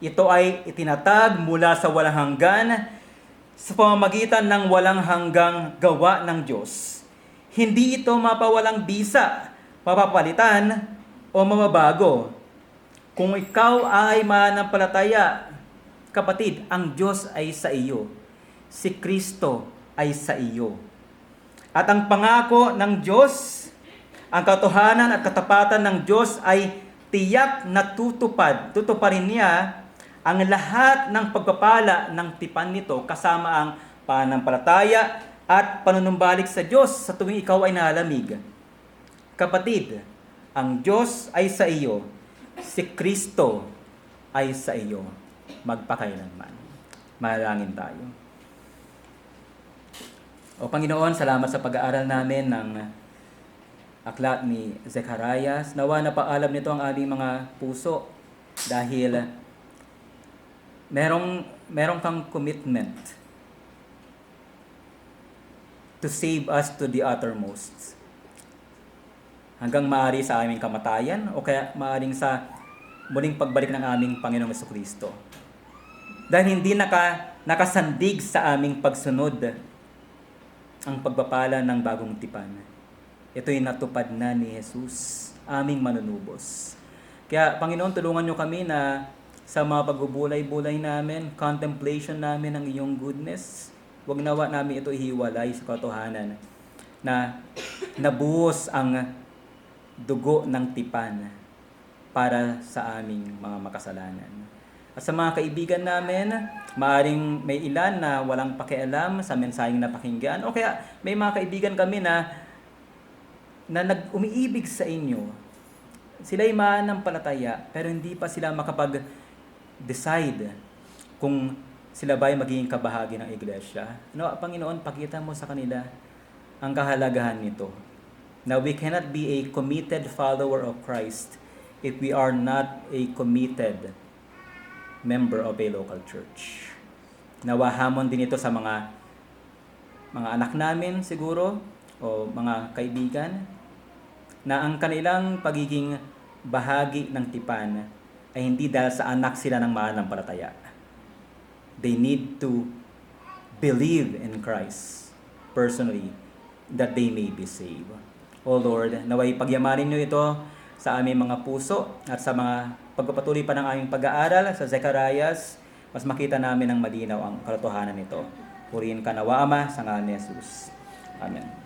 Ito ay itinatag mula sa walang hanggan sa pamamagitan ng walang hanggang gawa ng Diyos. Hindi ito mapawalang bisa, mapapalitan o mababago. Kung ikaw ay mananampalataya, kapatid, ang Diyos ay sa iyo. Si Kristo ay sa iyo. At ang pangako ng Diyos, ang katotohanan at katapatan ng Diyos ay tiyak na tutupad. Tutuparin niya ang lahat ng pagpapala ng tipan nito kasama ang pananampalataya at panunumbalik sa Diyos sa tuwing ikaw ay nalamig. Kapatid, ang Diyos ay sa iyo. Si Kristo ay sa iyo magpakailanman. Manalangin tayo. O Panginoon, salamat sa pag-aaral namin ng aklat ni Zacarias. Nawa na paalam nito ang aming mga puso dahil merong kang commitment to save us to the uttermost. Hanggang maaari sa aming kamatayan o kaya maaring sa muling pagbalik ng aming Panginoong Jesucristo. Dahil hindi nakasandig sa aming pagsunod ang pagpapala ng bagong tipan. Ito'y natupad na ni Jesus, aming manunubos. Kaya Panginoon, tulungan niyo kami na sa mga pagbubulay-bulay namin, contemplation namin ng iyong goodness, huwag nawa namin ito ihiwalay sa katotohanan na nabuhos ang dugo ng tipan para sa aming mga makasalanan. At sa mga kaibigan namin, maaring may ilan na walang pakialam sa mensaheng napakinggan, o kaya may mga kaibigan kami na umiibig sa inyo. Sila'y mananampalataya, pero hindi pa sila makapag-decide kung sila ba'y magiging kabahagi ng iglesia. Panginoon, pakita mo sa kanila ang kahalagahan nito. Now, we cannot be a committed follower of Christ if we are not a committed member of a local church. Nawahamon din ito sa mga anak namin siguro o mga kaibigan na ang kanilang pagiging bahagi ng tipan ay hindi dahil sa anak sila ng mananampalataya. They need to believe in Christ personally that they may be saved. O Lord, naway pagyamanin niyo ito sa aming mga puso at sa mga pagpapatuloy pa ng aming pag-aaral sa Zacarias, mas makita namin ng malinaw ang katotohanan nito. Purihin ka nawa, Ama, sa ngalan ni Jesus. Amen.